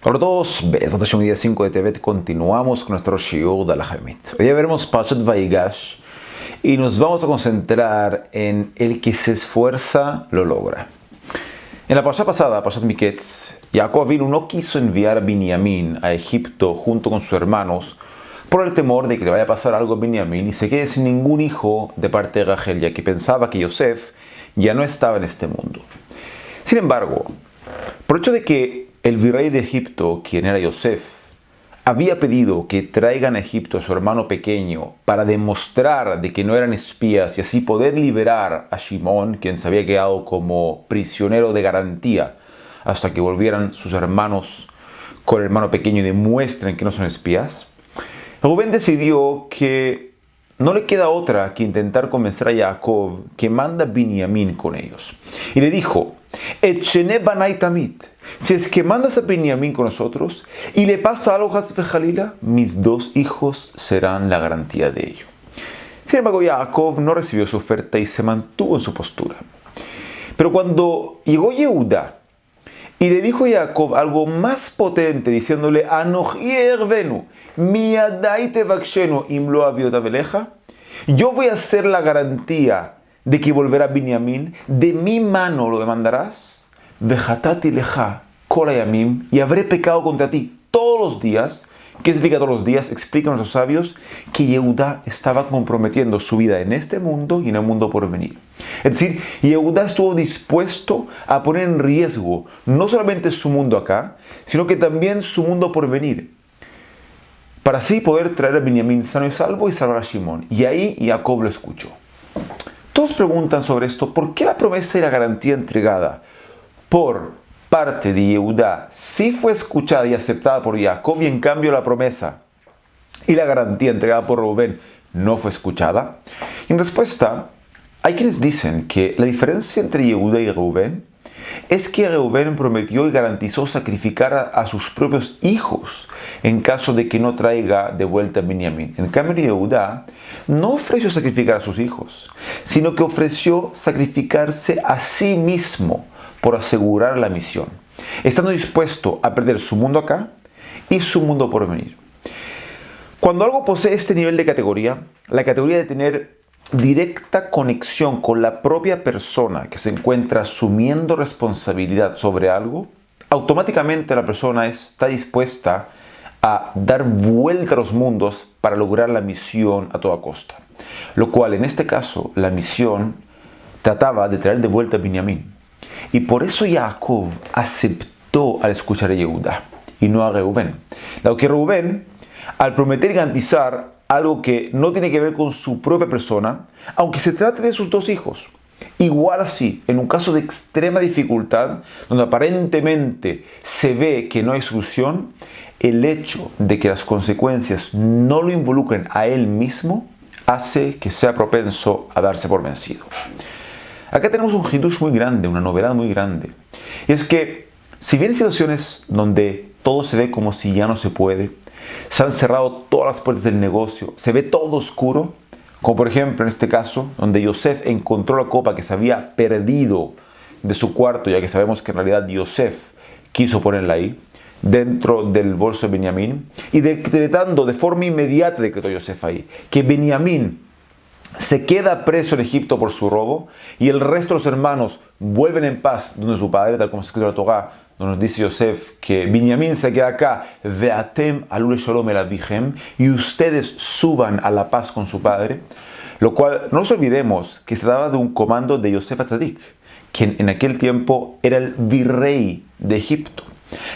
Hola a todos, Be'ezrat Hashem, día 5 de Tevet, continuamos con nuestro Shiur de Halajá Yomit. Hoy ya veremos Parashat Vayigash y nos vamos a concentrar en el que se esfuerza, lo logra. En la parasha pasada, Parashat Miketz, Jacob Avinu no quiso enviar a Binyamin a Egipto junto con sus hermanos por el temor de que le vaya a pasar algo a Binyamin y se quede sin ningún hijo de parte de Rachel, ya que pensaba que Yosef ya no estaba en este mundo. Sin embargo, por el hecho de que el virrey de Egipto, quien era Yosef, había pedido que traigan a Egipto a su hermano pequeño para demostrar de que no eran espías y así poder liberar a Shimón, quien se había quedado como prisionero de garantía hasta que volvieran sus hermanos con el hermano pequeño y demuestren que no son espías, Rubén decidió que no le queda otra que intentar convencer a Jacob que manda a Binyamin con ellos. Y le dijo: Etshene banai tamit. Si es que mandas a Binyamin con nosotros y le pasa algo a Jalila, mis dos hijos serán la garantía de ello. Sin embargo, Jacob no recibió su oferta y se mantuvo en su postura. Pero cuando llegó Yehuda y le dijo a Jacob algo más potente, diciéndole: Anochi ervenu, miadai tevakshenu im lo aviot aveleja, yo voy a ser la garantía de que volverá Binyamin, de mi mano lo demandarás, vejatati leja kol hayamim, y habré pecado contra ti todos los días. ¿Qué significa todos los días? Explican los sabios que Yehuda estaba comprometiendo su vida en este mundo y en el mundo por venir. Es decir, Yehuda estuvo dispuesto a poner en riesgo no solamente su mundo acá, sino que también su mundo por venir, para así poder traer a Binyamin sano y salvo y salvar a Shimón. Y ahí Jacob lo escuchó. Todos preguntan sobre esto: ¿por qué la promesa y la garantía entregada por parte de Yehuda sí fue escuchada y aceptada por Jacob, y en cambio la promesa y la garantía entregada por Rubén no fue escuchada? Y en respuesta, hay quienes dicen que la diferencia entre Yehuda y Rubén es que Rubén prometió y garantizó sacrificar a sus propios hijos en caso de que no traiga de vuelta a Binyamin. En cambio, Yehuda no ofreció sacrificar a sus hijos, sino que ofreció sacrificarse a sí mismo por asegurar la misión, estando dispuesto a perder su mundo acá y su mundo por venir. Cuando algo posee este nivel de categoría, la categoría de tener directa conexión con la propia persona que se encuentra asumiendo responsabilidad sobre algo, automáticamente la persona está dispuesta a dar vuelta a los mundos para lograr la misión a toda costa. Lo cual, en este caso, la misión trataba de traer de vuelta a Binyamin. Y por eso Jacob aceptó al escuchar a Yehuda y no a Reuben. Dado que Reuben, al prometer y garantizar algo que no tiene que ver con su propia persona, aunque se trate de sus dos hijos, igual así, en un caso de extrema dificultad, donde aparentemente se ve que no hay solución, el hecho de que las consecuencias no lo involucren a él mismo hace que sea propenso a darse por vencido. Acá tenemos un hidush muy grande, una novedad muy grande. Y es que, si bien hay situaciones donde todo se ve como si ya no se puede, se han cerrado todas las puertas del negocio, se ve todo oscuro, como por ejemplo en este caso, donde Yosef encontró la copa que se había perdido de su cuarto, ya que sabemos que en realidad Yosef quiso ponerla ahí, dentro del bolso de Binyamin, y decretando de forma inmediata, decretó Yosef ahí, que Binyamin se queda preso en Egipto por su robo y el resto de los hermanos vuelven en paz donde su padre, tal como se escribe en la Torá, donde nos dice Yosef que Binyamin se queda acá, ve'atem alu shalom el avichem, y ustedes suban a la paz con su padre. Lo cual, no nos olvidemos que se daba de un comando de Yosef Atzadik, quien en aquel tiempo era el virrey de Egipto,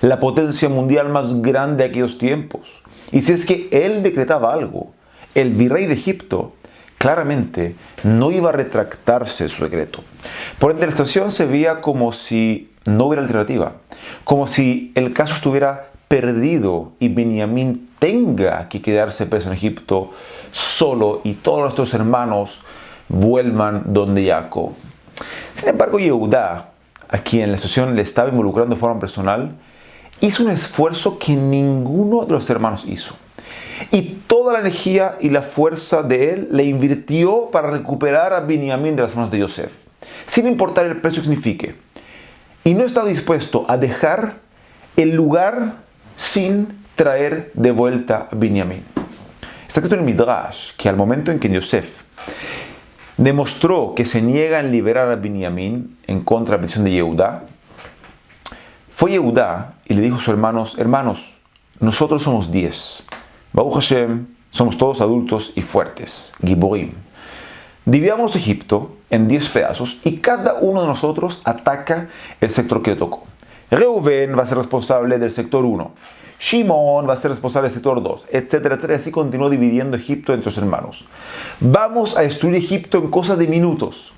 la potencia mundial más grande de aquellos tiempos. Y si es que él decretaba algo, el virrey de Egipto claramente no iba a retractarse de su decreto. Por ende, la situación se veía como si no hubiera alternativa, como si el caso estuviera perdido y Binyamin tenga que quedarse preso en Egipto solo y todos nuestros hermanos vuelvan donde Jacob. Sin embargo, Yehuda, a quien la situación le estaba involucrando de forma personal, hizo un esfuerzo que ninguno de los hermanos hizo. Y toda la energía y la fuerza de él le invirtió para recuperar a Binyamin de las manos de Yosef, sin importar el precio que signifique. Y no estaba dispuesto a dejar el lugar sin traer de vuelta a Binyamin. Está escrito en el Midrash que al momento en que Yosef demostró que se niega en liberar a Binyamin en contra de la petición de Yehudá, fue Yehudá y le dijo a sus hermanos: nosotros somos 10. Baruch Hashem, somos todos adultos y fuertes, Giborim. Dividamos Egipto en 10 pedazos y cada uno de nosotros ataca el sector que le tocó. Reuben va a ser responsable del sector 1. Shimón va a ser responsable del sector 2, etcétera, etcétera. Así continuó dividiendo Egipto entre sus hermanos. Vamos a destruir Egipto en cosas de minutos.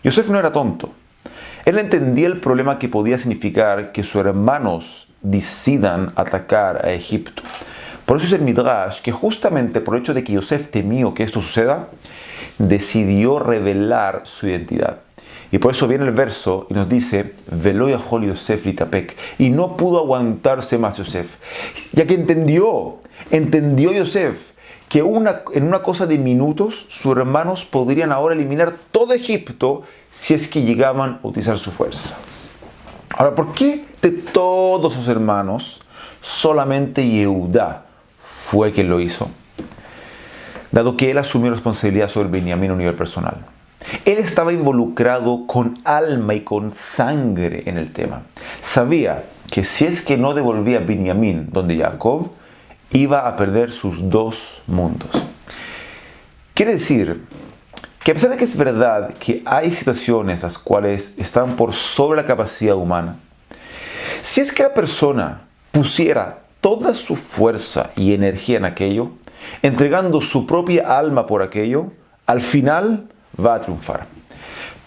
Yosef no era tonto. Él entendía el problema que podía significar que sus hermanos decidan atacar a Egipto. Por eso es el Midrash que justamente por el hecho de que Yosef temió que esto suceda, decidió revelar su identidad. Y por eso viene el verso y nos dice: Velo yachol Yosef litapek. Y no pudo aguantarse más Yosef, ya que entendió Yosef que en una cosa de minutos sus hermanos podrían ahora eliminar todo Egipto si es que llegaban a utilizar su fuerza. Ahora, ¿por qué de todos sus hermanos solamente Yehudá fue quien lo hizo? Dado que él asumió responsabilidad sobre Binyamin a un nivel personal. Él estaba involucrado con alma y con sangre en el tema. Sabía que si es que no devolvía a Binyamin donde Jacob, iba a perder sus 2 mundos. Quiere decir que a pesar de que es verdad que hay situaciones las cuales están por sobre la capacidad humana, si es que la persona pusiera toda su fuerza y energía en aquello, entregando su propia alma por aquello, al final va a triunfar.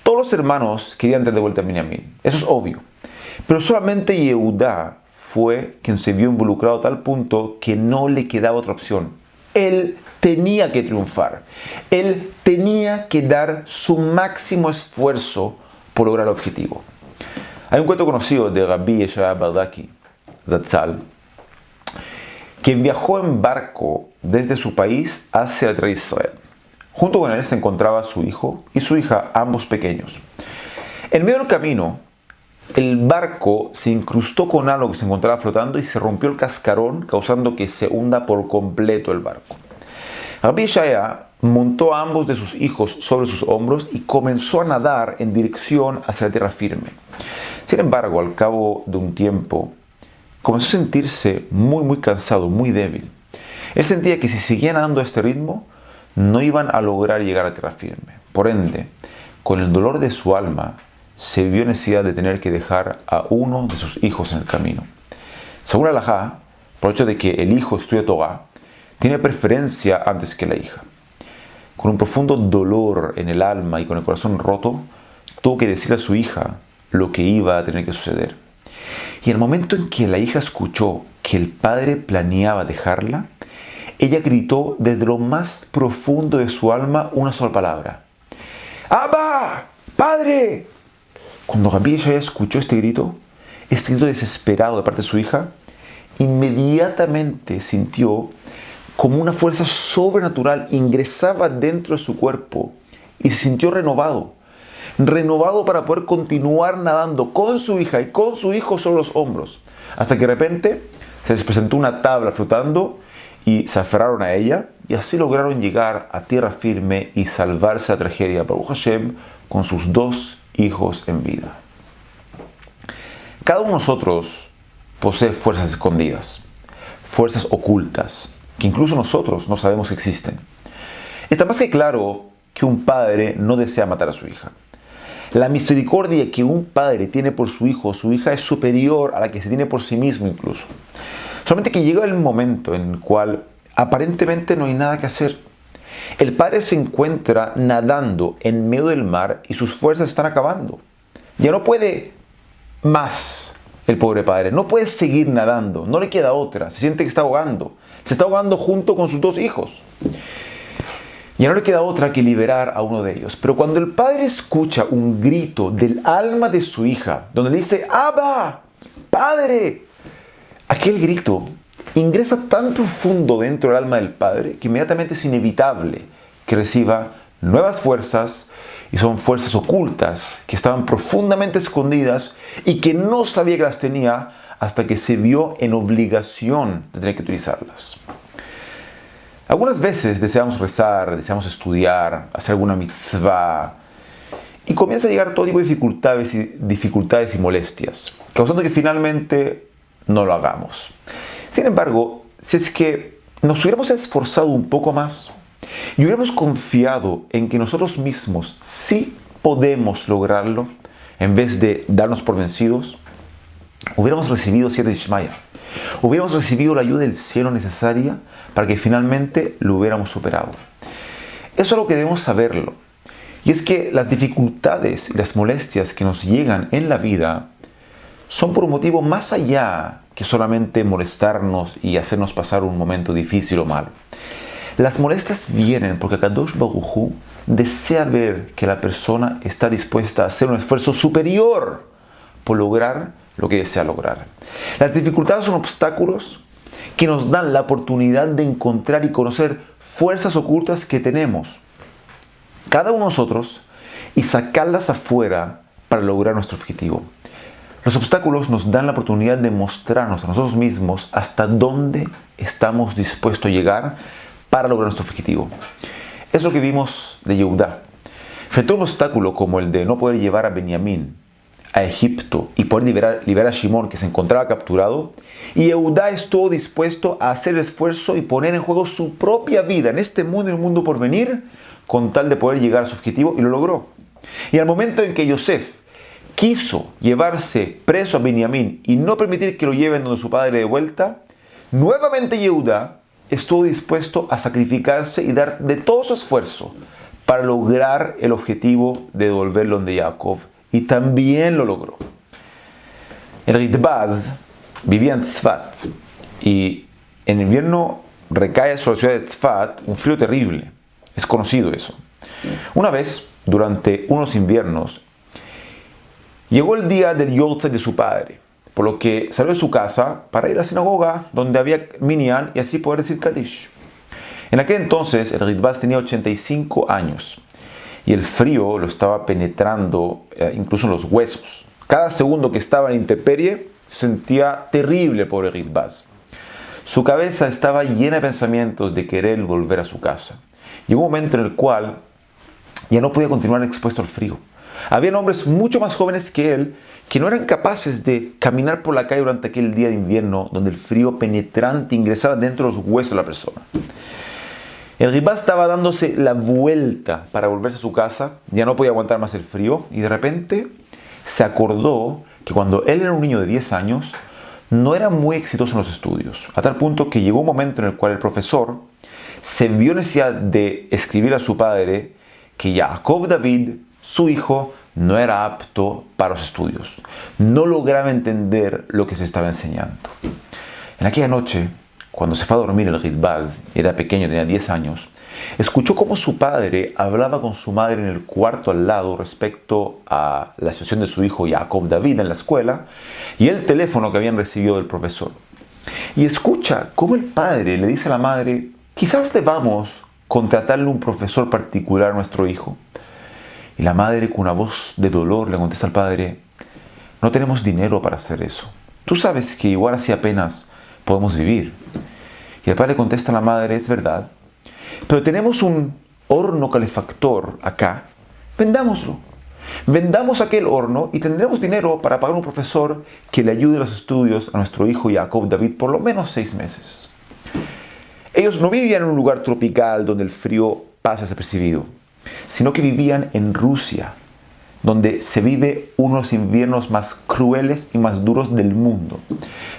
Todos los hermanos querían traer de vuelta a Binyamin, eso es obvio. Pero solamente Yehudá fue quien se vio involucrado a tal punto que no le quedaba otra opción. Él tenía que triunfar. Él tenía que dar su máximo esfuerzo por lograr el objetivo. Hay un cuento conocido de Rabbi Yeshaya Bardaki, Zatzal, quien viajó en barco desde su país hacia la tierra de Israel. Junto con él se encontraba su hijo y su hija, ambos pequeños. En medio del camino, el barco se incrustó con algo que se encontraba flotando y se rompió el cascarón, causando que se hunda por completo el barco. Rabbi Yeshaya montó a ambos de sus hijos sobre sus hombros y comenzó a nadar en dirección hacia la tierra firme. Sin embargo, al cabo de un tiempo, comenzó a sentirse muy cansado, muy débil. Él sentía que si seguía nadando a este ritmo, no iban a lograr llegar a tierra firme. Por ende, con el dolor de su alma, se vio necesidad de tener que dejar a uno de sus hijos en el camino. Según la halajá, por el hecho de que el hijo estudia Torah, tiene preferencia antes que la hija. Con un profundo dolor en el alma y con el corazón roto, tuvo que decirle a su hija lo que iba a tener que suceder. Y en el momento en que la hija escuchó que el padre planeaba dejarla, ella gritó desde lo más profundo de su alma una sola palabra: ¡Abba! ¡Padre! Cuando Rabbi Yeshaya escuchó este grito desesperado de parte de su hija, inmediatamente sintió como una fuerza sobrenatural ingresaba dentro de su cuerpo y se sintió renovado para poder continuar nadando con su hija y con su hijo sobre los hombros, hasta que de repente se les presentó una tabla flotando y se aferraron a ella y así lograron llegar a tierra firme y salvarse de la tragedia, Baruch Hashem, con sus 2 hijos en vida. Cada uno de nosotros posee fuerzas escondidas, fuerzas ocultas, que incluso nosotros no sabemos que existen. Está más que claro que un padre no desea matar a su hija. La misericordia que un padre tiene por su hijo o su hija es superior a la que se tiene por sí mismo incluso. Solamente que llega el momento en el cual aparentemente no hay nada que hacer. El padre se encuentra nadando en medio del mar y sus fuerzas están acabando. Ya no puede más el pobre padre. No puede seguir nadando. No le queda otra. Se siente que está ahogando. Se está ahogando junto con sus 2 hijos. Ya no le queda otra que liberar a uno de ellos. Pero cuando el padre escucha un grito del alma de su hija, donde le dice: ¡Abba! ¡Padre! Aquel grito ingresa tan profundo dentro del alma del padre que inmediatamente es inevitable que reciba nuevas fuerzas, y son fuerzas ocultas que estaban profundamente escondidas y que no sabía que las tenía hasta que se vio en obligación de tener que utilizarlas. Algunas veces deseamos rezar, deseamos estudiar, hacer alguna mitzvah, y comienza a llegar todo tipo de dificultades y molestias, causando que finalmente no lo hagamos. Sin embargo, si es que nos hubiéramos esforzado un poco más y hubiéramos confiado en que nosotros mismos sí podemos lograrlo, en vez de darnos por vencidos, hubiéramos recibido Siyata Dishmaya, hubiéramos recibido la ayuda del cielo necesaria para que finalmente lo hubiéramos superado. Eso es lo que debemos saberlo. Y es que las dificultades y las molestias que nos llegan en la vida son por un motivo más allá que solamente molestarnos y hacernos pasar un momento difícil o malo. Las molestias vienen porque Kadosh Baruj Hu desea ver que la persona está dispuesta a hacer un esfuerzo superior por lograr lo que desea lograr. Las dificultades son obstáculos que nos dan la oportunidad de encontrar y conocer fuerzas ocultas que tenemos cada uno de nosotros y sacarlas afuera para lograr nuestro objetivo. Los obstáculos nos dan la oportunidad de mostrarnos a nosotros mismos hasta dónde estamos dispuestos a llegar para lograr nuestro objetivo. Es lo que vimos de Yehudá. Frente a un obstáculo como el de no poder llevar a Benjamín a Egipto y poder liberar a Shimón, que se encontraba capturado, y Yehudá estuvo dispuesto a hacer el esfuerzo y poner en juego su propia vida en este mundo y en el mundo por venir, con tal de poder llegar a su objetivo, y lo logró. Y al momento en que Yosef quiso llevarse preso a Benjamín y no permitir que lo lleven donde su padre de vuelta, nuevamente Yehudá estuvo dispuesto a sacrificarse y dar de todo su esfuerzo para lograr el objetivo de devolverlo donde Jacob, y también lo logró. El Ritbaz vivía en Tzfat y en invierno recae sobre la ciudad de Tzfat un frío terrible. Es conocido eso. Una vez, durante unos inviernos, llegó el día del Yortzeit de su padre, por lo que salió de su casa para ir a la sinagoga donde había minyan y así poder decir Kaddish. En aquel entonces el Ritbaz tenía 85 años y el frío lo estaba penetrando incluso en los huesos. Cada segundo que estaba en la intemperie sentía terrible por el Ritbaz. Su cabeza estaba llena de pensamientos de querer volver a su casa. Llegó un momento en el cual ya no podía continuar expuesto al frío. Había hombres mucho más jóvenes que él que no eran capaces de caminar por la calle durante aquel día de invierno donde el frío penetrante ingresaba dentro de los huesos de la persona. El Ritbaz estaba dándose la vuelta para volverse a su casa, ya no podía aguantar más el frío y de repente se acordó que cuando él era un niño de 10 años no era muy exitoso en los estudios, a tal punto que llegó un momento en el cual el profesor se vio necesidad de escribir a su padre que Jacob David, su hijo, no era apto para los estudios. No lograba entender lo que se estaba enseñando. En aquella noche, cuando se fue a dormir el Ritbaz, era pequeño, tenía 10 años, escuchó cómo su padre hablaba con su madre en el cuarto al lado respecto a la situación de su hijo Jacob David en la escuela y el teléfono que habían recibido del profesor. Y escucha cómo el padre le dice a la madre: quizás debamos contratarle un profesor particular a nuestro hijo. Y la madre, con una voz de dolor, le contesta al padre: no tenemos dinero para hacer eso. Tú sabes que igual así apenas podemos vivir. Y el padre contesta a la madre: es verdad, pero tenemos un horno calefactor acá, vendámoslo. Vendamos aquel horno y tendremos dinero para pagar un profesor que le ayude a los estudios a nuestro hijo Jacob David por lo menos 6 meses. Ellos no vivían en un lugar tropical donde el frío pasa desapercibido, sino que vivían en Rusia, donde se vive uno de los inviernos más crueles y más duros del mundo.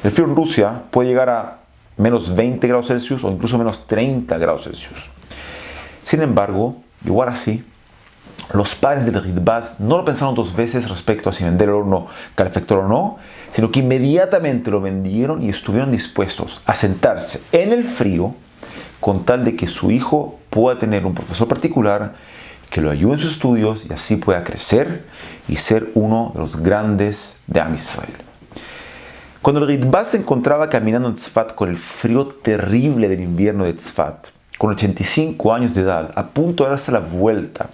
El frío en Rusia puede llegar a menos 20 grados Celsius o incluso menos 30 grados Celsius. Sin embargo, igual así, los padres del Ritbaz no lo pensaron 2 veces respecto a si vender el horno calefactor o no, sino que inmediatamente lo vendieron y estuvieron dispuestos a sentarse en el frío con tal de que su hijo pueda tener un profesor particular que lo ayude en sus estudios y así pueda crecer y ser uno de los grandes de Am Israel. Cuando el Ritbaz se encontraba caminando en Tzfat con el frío terrible del invierno de Tzfat, con 85 años de edad, a punto de darse la vuelta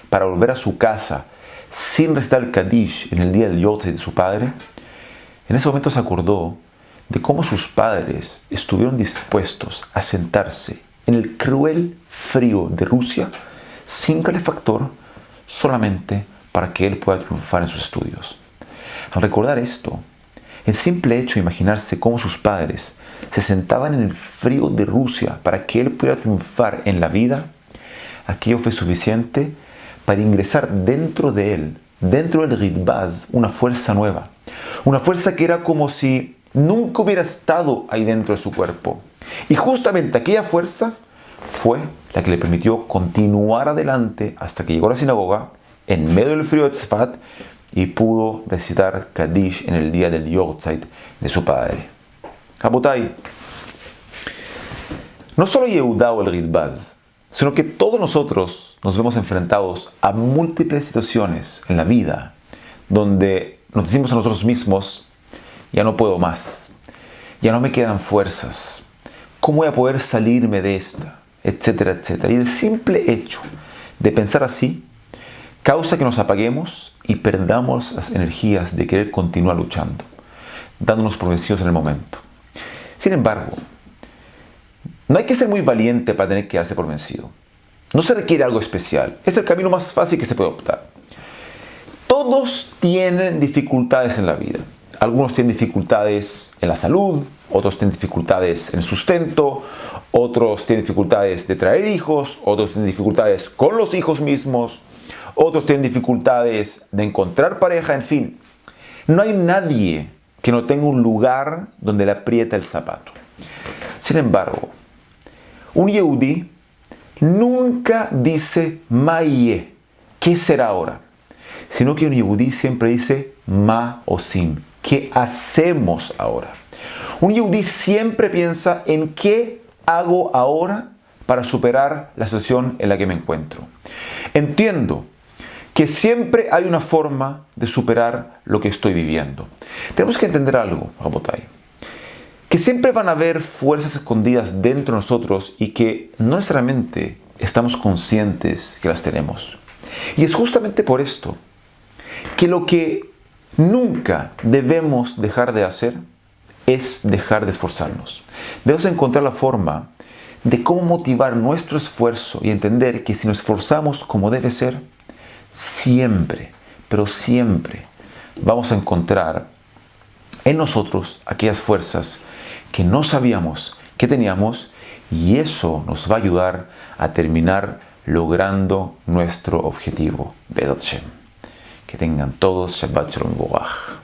para volver a su casa sin recitar el Kaddish en el día del Yortzeit de su padre, En ese momento se acordó de cómo sus padres estuvieron dispuestos a sentarse en el cruel frío de Rusia sin calefactor solamente para que él pueda triunfar en sus estudios. Al recordar esto, el simple hecho de imaginarse cómo sus padres se sentaban en el frío de Rusia para que él pudiera triunfar en la vida, aquello fue suficiente para ingresar dentro de él, dentro del Ritbaz, una fuerza nueva. Una fuerza que era como si nunca hubiera estado ahí dentro de su cuerpo. Y justamente aquella fuerza fue la que le permitió continuar adelante hasta que llegó a la sinagoga, en medio del frío de Tzfat, y pudo recitar Kaddish en el día del Yortzeit de su padre. Rabotai, no solo Yehudá o el Ritbaz, sino que todos nosotros nos vemos enfrentados a múltiples situaciones en la vida donde nos decimos a nosotros mismos: ya no puedo más, ya no me quedan fuerzas, ¿cómo voy a poder salirme de esta? Etcétera, etcétera. Y el simple hecho de pensar así causa que nos apaguemos y perdamos las energías de querer continuar luchando, dándonos por vencidos en el momento. Sin embargo, no hay que ser muy valiente para tener que darse por vencido. No se requiere algo especial. Es el camino más fácil que se puede optar. Todos tienen dificultades en la vida. Algunos tienen dificultades en la salud, otros tienen dificultades en el sustento, otros tienen dificultades de traer hijos, otros tienen dificultades con los hijos mismos, otros tienen dificultades de encontrar pareja, en fin. No hay nadie que no tenga un lugar donde le aprieta el zapato. Sin embargo, un Yehudí nunca dice Maye, ¿qué será ahora? Sino que un Yehudí siempre dice Ma Osim, ¿qué hacemos ahora? Un Yehudí siempre piensa en qué hago ahora para superar la situación en la que me encuentro. Entiendo que siempre hay una forma de superar lo que estoy viviendo. Tenemos que entender algo, Rabotai, que siempre van a haber fuerzas escondidas dentro de nosotros y que no necesariamente estamos conscientes que las tenemos. Y es justamente por esto que lo que nunca debemos dejar de hacer es dejar de esforzarnos. Debemos encontrar la forma de cómo motivar nuestro esfuerzo y entender que si nos esforzamos como debe ser, siempre, pero siempre vamos a encontrar en nosotros aquellas fuerzas que no sabíamos que teníamos, y eso nos va a ayudar a terminar logrando nuestro objetivo. Be'ezrat Hashem. Que tengan todos Shabbat Shalom Borach.